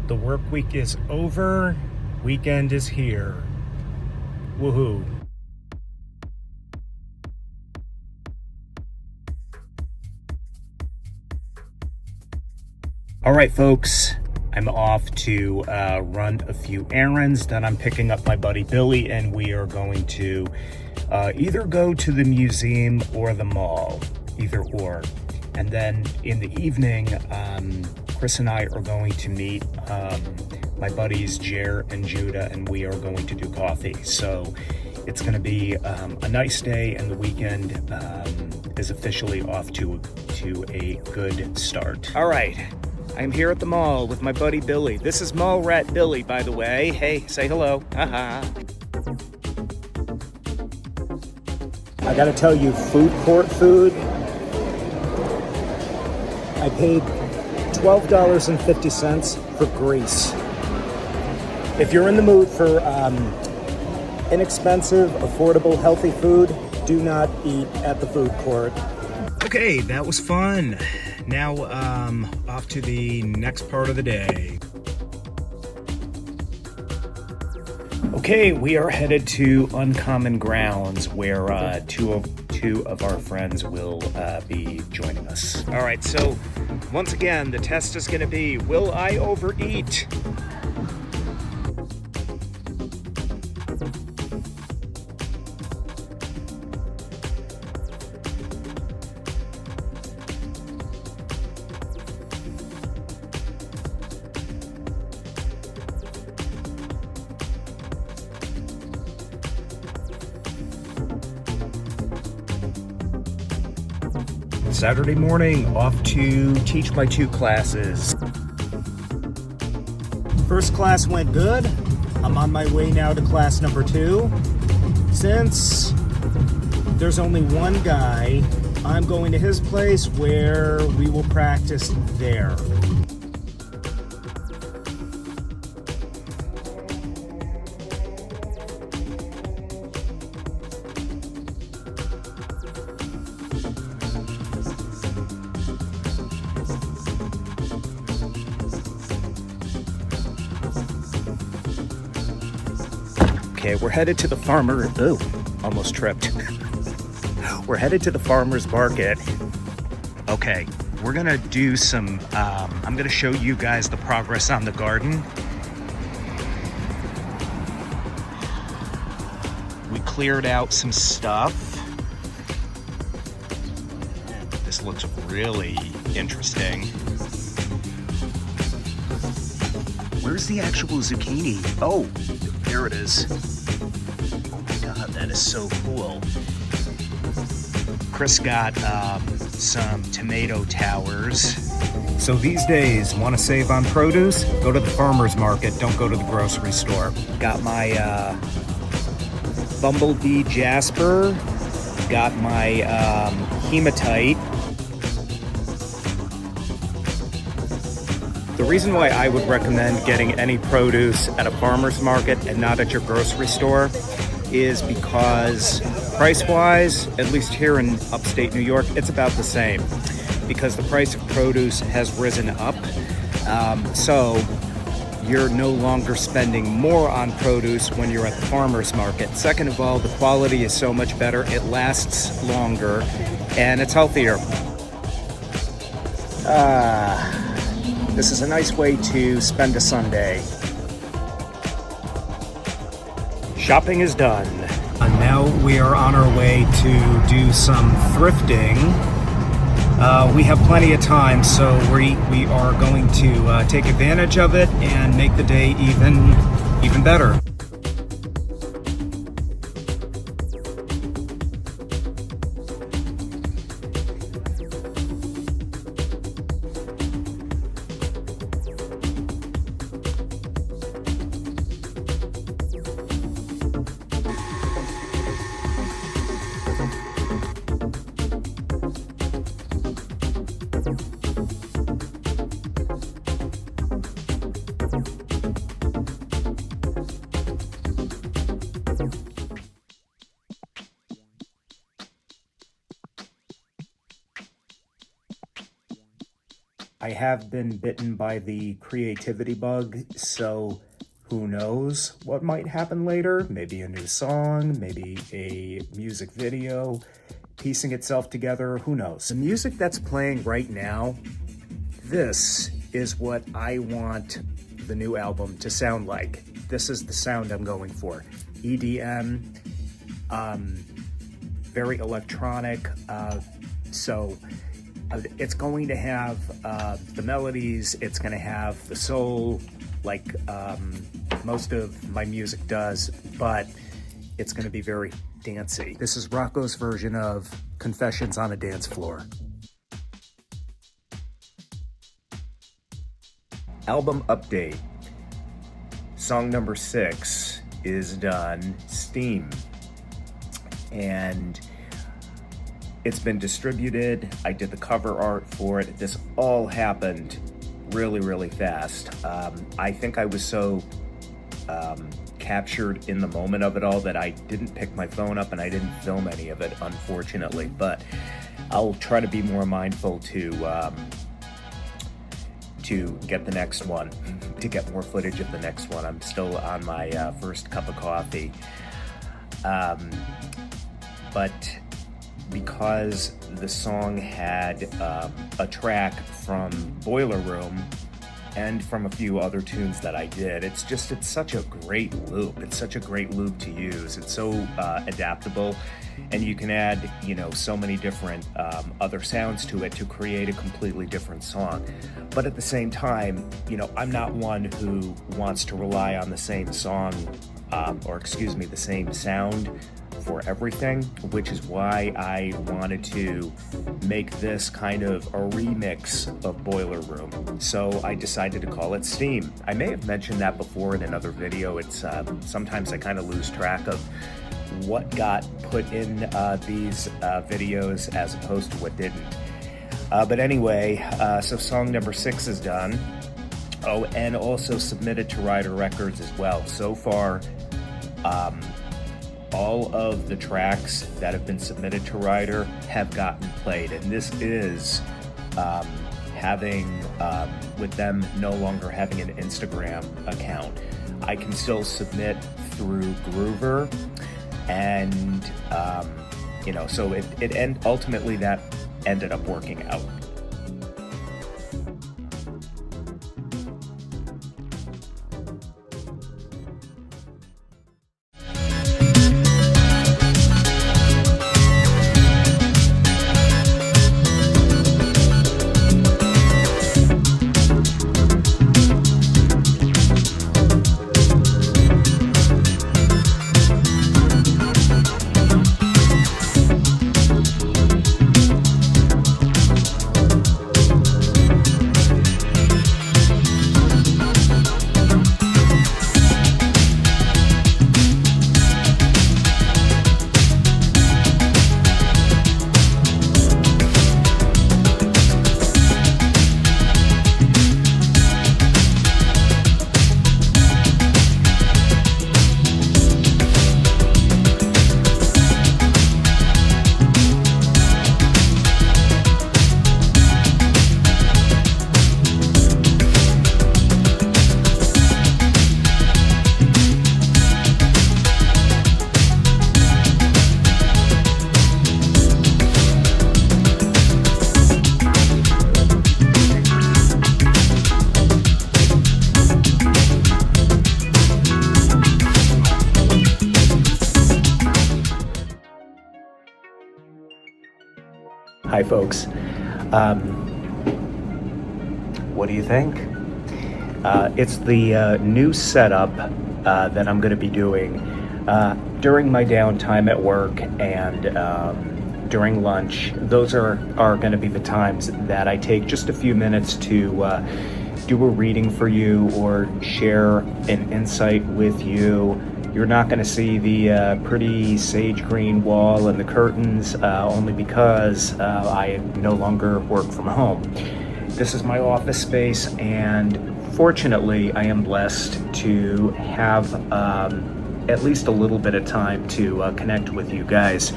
The work week is over. Weekend is here. Woohoo. All right, folks. I'm off to run a few errands. Then I'm picking up my buddy Billy, and we are going to either go to the museum or the mall, either or. And then in the evening, Chris and I are going to meet my buddies Jer and Judah, and we are going to do coffee. So it's going to be a nice day, and the weekend is officially off to a good start. All right. I'm here at the mall with my buddy Billy. This is Mall Rat Billy, by the way. Hey, say hello. Haha. I gotta tell you, food court food, I paid $12.50 for grease. If you're in the mood for inexpensive, affordable, healthy food, do not eat at the food court. Okay, that was fun. Now, off to the next part of the day. Okay, we are headed to Uncommon Grounds, where two of our friends will be joining us. All right, so once again, the test is going to be, will I overeat? Saturday morning, off to teach my 2 classes. First class went good. I'm on my way now to class number 2. Since there's only one guy, I'm going to his place where we will practice there. Okay, we're headed to the almost tripped. We're headed to the farmer's market. Okay, we're gonna do some, I'm gonna show you guys the progress on the garden. We cleared out some stuff. This looks really interesting. Where's the actual zucchini? Oh, there it is. Oh my God, that is so cool. Chris got some tomato towers. So these days, want to save on produce? Go to the farmer's market, don't go to the grocery store. Got my bumblebee jasper, got my hematite. The reason why I would recommend getting any produce at a farmer's market and not at your grocery store is because price-wise, at least here in upstate New York, it's about the same because the price of produce has risen up. So you're no longer spending more on produce when you're at the farmer's market. Second of all, the quality is so much better, it lasts longer, and it's healthier. This is a nice way to spend a Sunday. Shopping is done. And now we are on our way to do some thrifting. We have plenty of time, so we are going to take advantage of it and make the day even better. I have been bitten by the creativity bug, so who knows what might happen later? Maybe a new song, maybe a music video piecing itself together, who knows? The music that's playing right now, this is what I want the new album to sound like. This is the sound I'm going for. EDM, very electronic, so it's going to have the melodies, it's going to have the soul, like most of my music does, but it's going to be very dancey. This is Rocco's version of Confessions on a Dance Floor. Album update. Song number 6 is done, Steam, and it's been distributed. I did the cover art for it. This all happened really, really fast. I think I was so captured in the moment of it all that I didn't pick my phone up and I didn't film any of it, unfortunately, but I'll try to be more mindful to get the next one, to get more footage of the next one. I'm still on my first cup of coffee. But because the song had a track from Boiler Room and from a few other tunes that I did, it's such a great loop. It's such a great loop to use. It's so adaptable, and you can add, so many different other sounds to it to create a completely different song. But at the same time, I'm not one who wants to rely on the same song, the same sound for everything, which is why I wanted to make this kind of a remix of Boiler Room. So I decided to call it Steam. I may have mentioned that before in another video. It's sometimes I kind of lose track of what got put in these videos as opposed to what didn't. But anyway, so song number 6 is done. Oh, and also submitted to Rider Records as well. So far, all of the tracks that have been submitted to Rider have gotten played, and this is with them no longer having an Instagram account. I can still submit through Groover, and so ultimately that ended up working out. Hi folks, what do you think? It's the new setup that I'm going to be doing during my downtime at work and during lunch. Those are going to be the times that I take just a few minutes to do a reading for you or share an insight with you. You're not going to see the pretty sage green wall and the curtains only because I no longer work from home. This is my office space, and fortunately I am blessed to have at least a little bit of time to connect with you guys.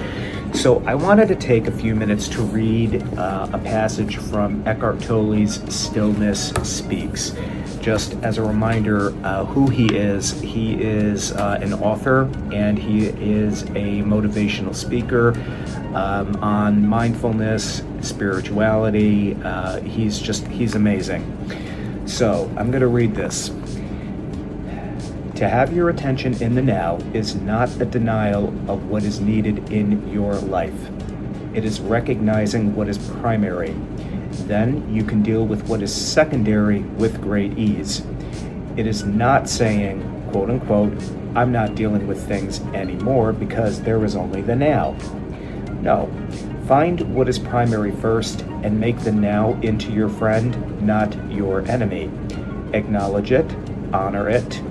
So I wanted to take a few minutes to read a passage from Eckhart Tolle's Stillness Speaks. Just as a reminder who he is an author, and he is a motivational speaker on mindfulness, spirituality. He's amazing. So I'm going to read this. To have your attention in the now is not a denial of what is needed in your life. It is recognizing what is primary. Then you can deal with what is secondary with great ease. It is not saying, quote unquote, I'm not dealing with things anymore because there is only the now. No. Find what is primary first and make the now into your friend, not your enemy. Acknowledge it, honor it.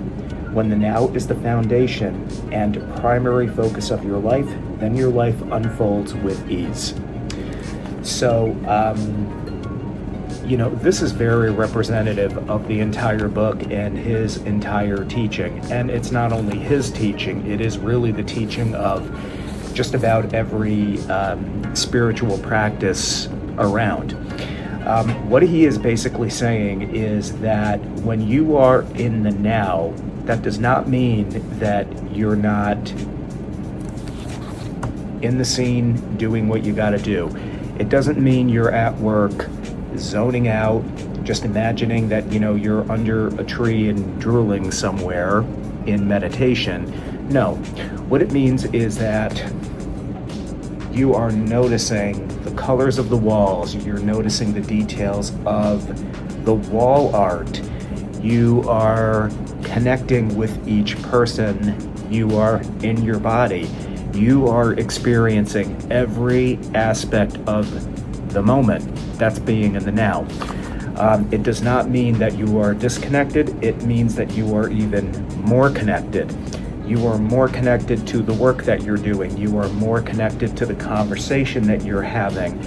When the now is the foundation and primary focus of your life, then your life unfolds with ease. So, this is very representative of the entire book and his entire teaching. And it's not only his teaching, it is really the teaching of just about every spiritual practice around. What he is basically saying is that when you are in the now, that does not mean that you're not in the scene doing what you got to do. It doesn't mean you're at work zoning out, just imagining that you're under a tree and drooling somewhere in meditation. No, what it means is that you are noticing the colors of the walls, you're noticing the details of the wall art, you are connecting with each person, you are in your body, you are experiencing every aspect of the moment. That's being in the now. It does not mean that you are disconnected, it means that you are even more connected. You are more connected to the work that you're doing. You are more connected to the conversation that you're having.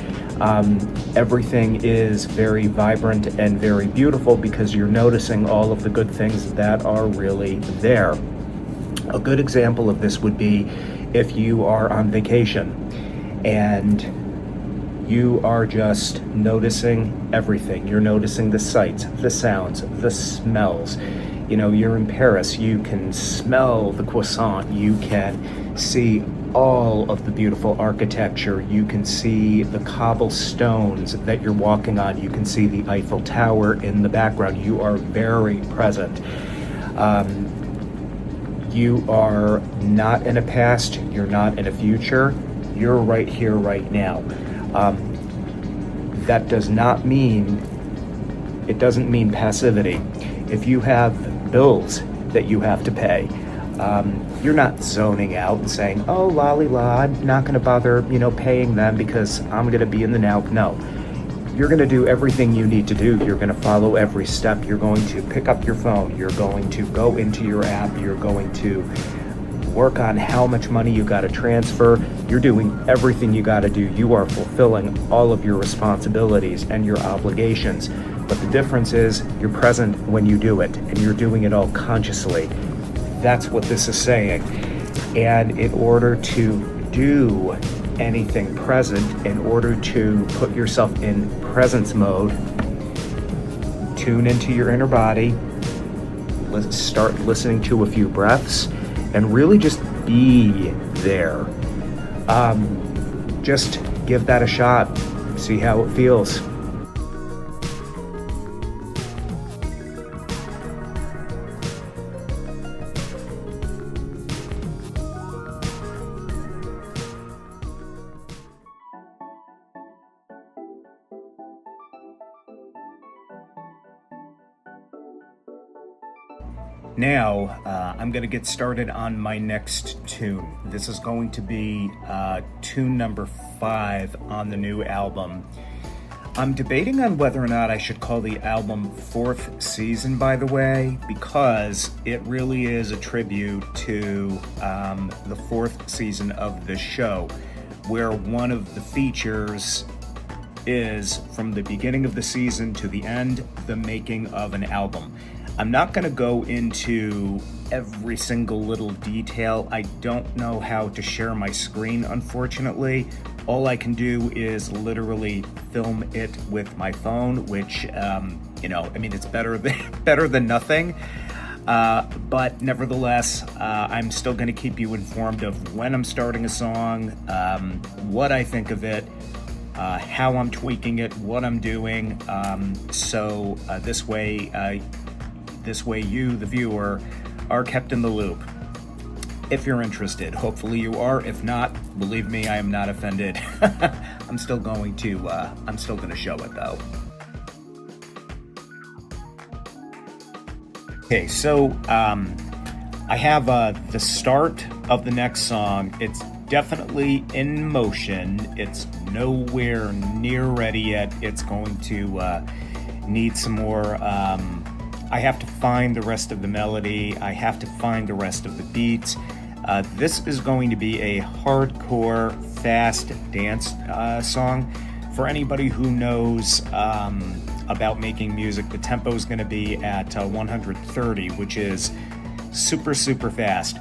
Everything is very vibrant and very beautiful because you're noticing all of the good things that are really there. A good example of this would be if you are on vacation and you are just noticing everything. You're noticing the sights, the sounds, the smells. You're in Paris, you can smell the croissant, you can see all of the beautiful architecture, you can see the cobblestones that you're walking on, you can see the Eiffel Tower in the background. You are very present. You are not in a past, you're not in a future, you're right here, right now. That doesn't mean passivity. If you have bills that you have to pay, you're not zoning out and saying, oh, lolly la, I'm not going to bother, paying them because I'm going to be in the now. No, you're going to do everything you need to do. You're going to follow every step. You're going to pick up your phone. You're going to go into your app. You're going to work on how much money you got to transfer. You're doing everything you got to do. You are fulfilling all of your responsibilities and your obligations. But the difference is you're present when you do it, and you're doing it all consciously. That's what this is saying. And in order to do anything present, in order to put yourself in presence mode, tune into your inner body, let's start listening to a few breaths, and really just be there. Just give that a shot, see how it feels. Now, I'm going to get started on my next tune. This is going to be tune number 5 on the new album. I'm debating on whether or not I should call the album Fourth Season, by the way, because it really is a tribute to the 4th season of the show, where one of the features is, from the beginning of the season to the end, the making of an album. I'm not going to go into every single little detail. I don't know how to share my screen, unfortunately. All I can do is literally film it with my phone, which, it's better than nothing. But nevertheless, I'm still going to keep you informed of when I'm starting a song, what I think of it, how I'm tweaking it, what I'm doing. So this way you, the viewer, are kept in the loop. If you're interested, hopefully you are. If not, believe me, I am not offended. I'm still going to show it though. Okay, so I have the start of the next song. It's definitely in motion. It's nowhere near ready yet. It's going to need some more. I have to find the rest of the melody. I have to find the rest of the beats. This is going to be a hardcore, fast dance song. For anybody who knows about making music, the tempo is going to be at 130, which is super, super fast.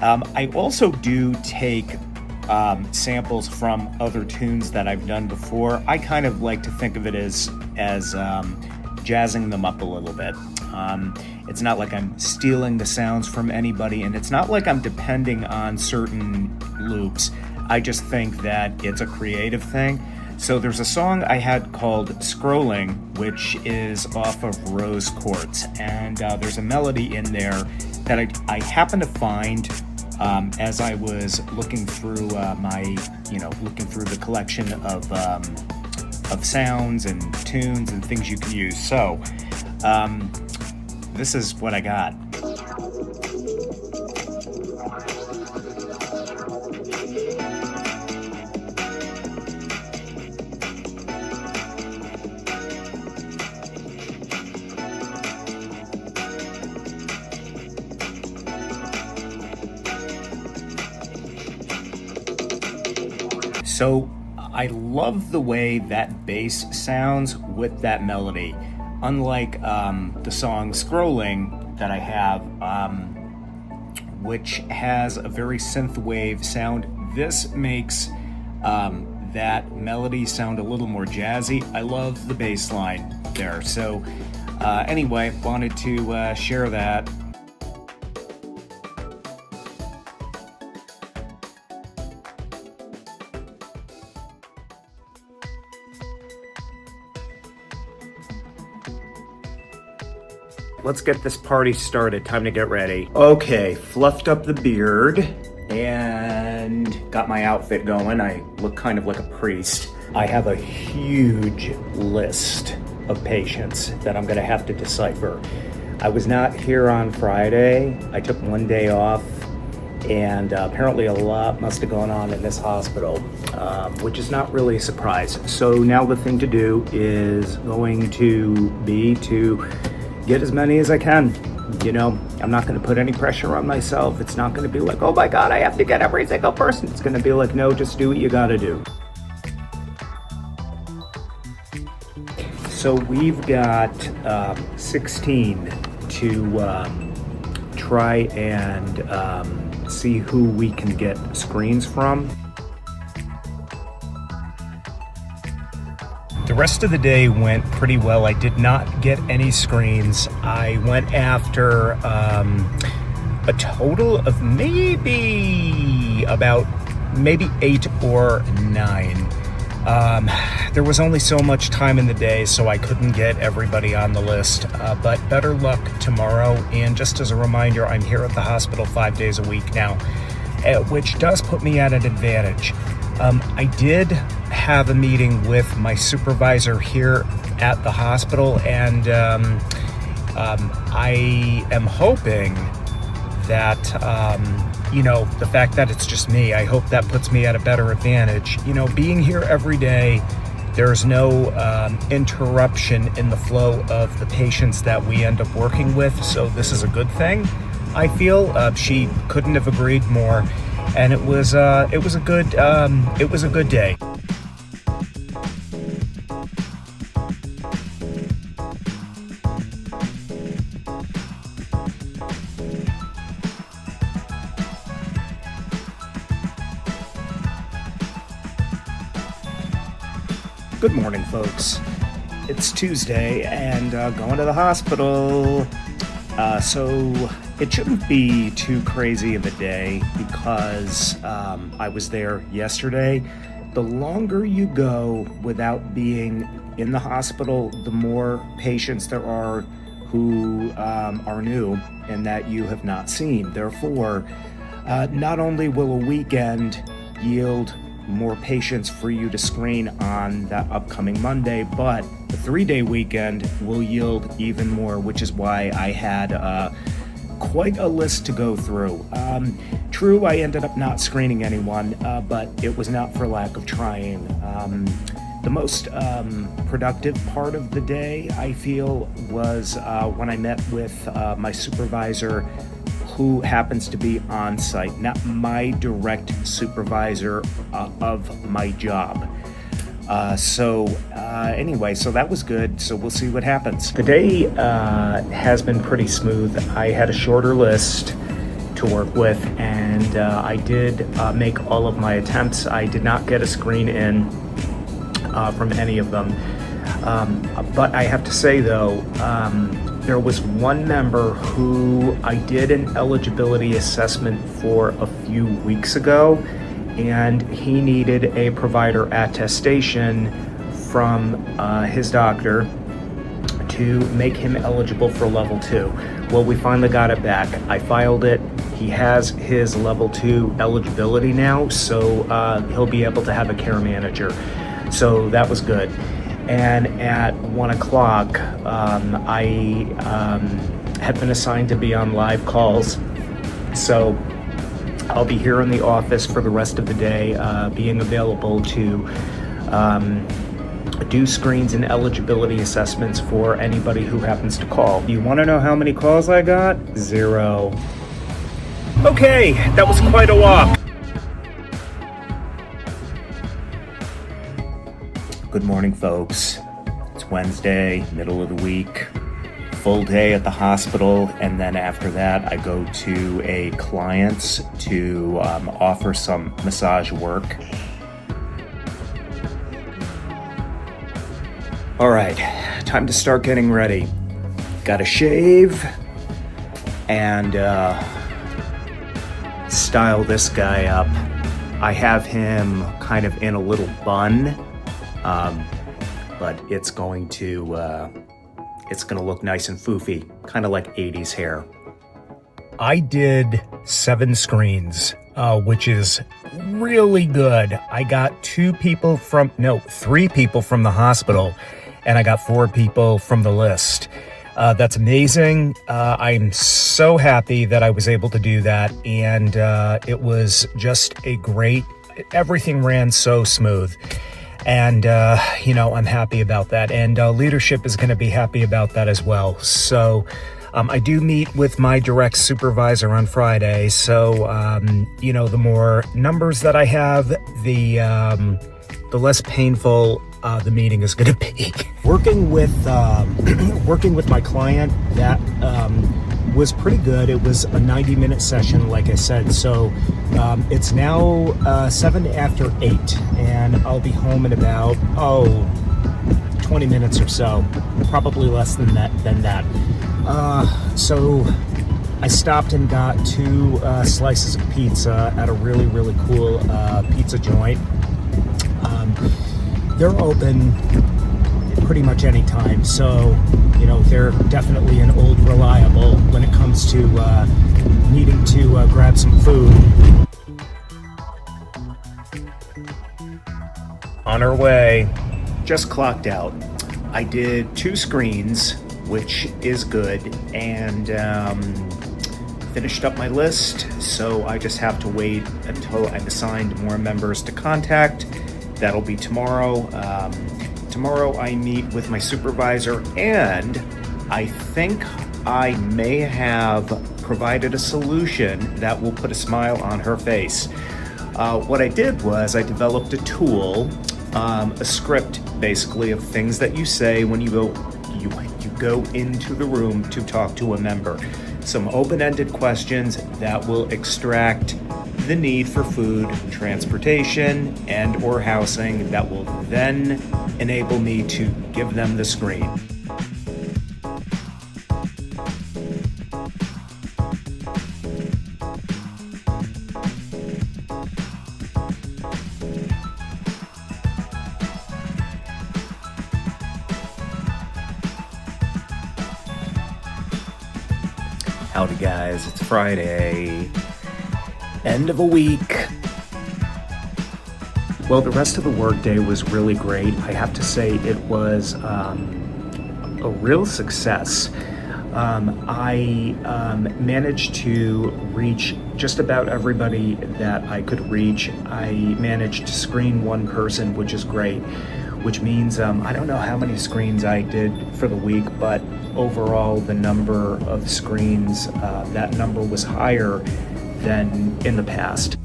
I also do take samples from other tunes that I've done before. I kind of like to think of it as jazzing them up a little bit. It's not like I'm stealing the sounds from anybody, and it's not like I'm depending on certain loops. I just think that it's a creative thing. So there's a song I had called Scrolling, which is off of Rose Quartz, and there's a melody in there that I happened to find as I was looking through looking through the collection of sounds and tunes and things you can use. So this is what I got. So I love the way that bass sounds with that melody. Unlike the song Scrolling that I have, which has a very synthwave sound, this makes that melody sound a little more jazzy. I love the bass line there. So anyway, wanted to share that. Let's get this party started. Time to get ready. Okay, fluffed up the beard and got my outfit going. I look kind of like a priest. I have a huge list of patients that I'm gonna have to decipher. I was not here on Friday. I took one day off, and apparently a lot must have gone on in this hospital, which is not really a surprise. So now the thing to do is going to be to get as many as I can. You know, I'm not gonna put any pressure on myself. It's not gonna be like, oh my God, I have to get every single person. It's gonna be like, no, just do what you gotta do. So we've got 16 to try and see who we can get screens from. The rest of the day went pretty well. I did not get any screens. I went after a total of maybe 8 or 9. There was only so much time in the day, so I couldn't get everybody on the list, but better luck tomorrow. And just as a reminder, I'm here at the hospital 5 days a week now, which does put me at an advantage. I did have a meeting with my supervisor here at the hospital, and I am hoping that, the fact that it's just me, I hope that puts me at a better advantage. You know, being here every day, there's no interruption in the flow of the patients that we end up working with, so this is a good thing, I feel. She couldn't have agreed more. And it was a good day. Good morning, folks. It's Tuesday and going to the hospital. So it shouldn't be too crazy of a day because I was there yesterday. The longer you go without being in the hospital, the more patients there are who are new and that you have not seen. Therefore, not only will a weekend yield more patients for you to screen on that upcoming Monday, but the 3-day weekend will yield even more, which is why I had quite a list to go through. True, I ended up not screening anyone, but it was not for lack of trying. The most productive part of the day, I feel, was when I met with my supervisor, who happens to be on site, not my direct supervisor of my job. Anyway, so that was good. So we'll see what happens. The day has been pretty smooth. I had a shorter list to work with, and I did make all of my attempts. I did not get a screen in from any of them. But I have to say, though, there was one member who I did an eligibility assessment for a few weeks ago, and he needed a provider attestation from his doctor to make him eligible for level 2. Well, we finally got it back. I filed it. He has his level 2 eligibility now, so he'll be able to have a care manager. So that was good. And at 1 o'clock, I had been assigned to be on live calls. So I'll be here in the office for the rest of the day, being available to do screens and eligibility assessments for anybody who happens to call. You want to know how many calls I got? 0. Okay, that was quite a walk. Good morning, folks. It's Wednesday, middle of the week, full day at the hospital, and then after that I go to a client's to offer some massage work. All right, time to start getting ready. Gotta shave and style this guy up. I have him kind of in a little bun. But it's going to look nice and foofy, kind of like 80s hair. I did 7 screens, which is really good. I got 3 people from the hospital, and I got 4 people from the list. That's amazing. I'm so happy that I was able to do that, and it was just everything ran so smooth. And, I'm happy about that. And leadership is going to be happy about that as well. So I do meet with my direct supervisor on Friday. So, the more numbers that I have, the less painful the meeting is going to be. Working with my client, that was pretty good. It was a 90-minute session, like I said. So it's now 7 after 8, and I'll be home in about 20 minutes or so, probably less than that. So I stopped and got 2 slices of pizza at a really, really cool pizza joint. They're open pretty much any time, so they're definitely an old reliable when it comes to needing to grab some food. On our way, just clocked out. I did 2 screens, which is good, and finished up my list, so I just have to wait until I'm assigned more members to contact. That'll be tomorrow. Tomorrow I meet with my supervisor, and I think I may have provided a solution that will put a smile on her face. What I did was I developed a tool, a script basically of things that you say when you go into the room to talk to a member. Some open-ended questions that will extract the need for food, transportation, and or housing that will then enable me to give them the screen. Howdy guys, it's Friday, end of a week. Well, the rest of the workday was really great. I have to say it was a real success. I managed to reach just about everybody that I could reach. I managed to screen one person, which is great, which means I don't know how many screens I did for the week, but overall the number of screens, that number was higher than in the past.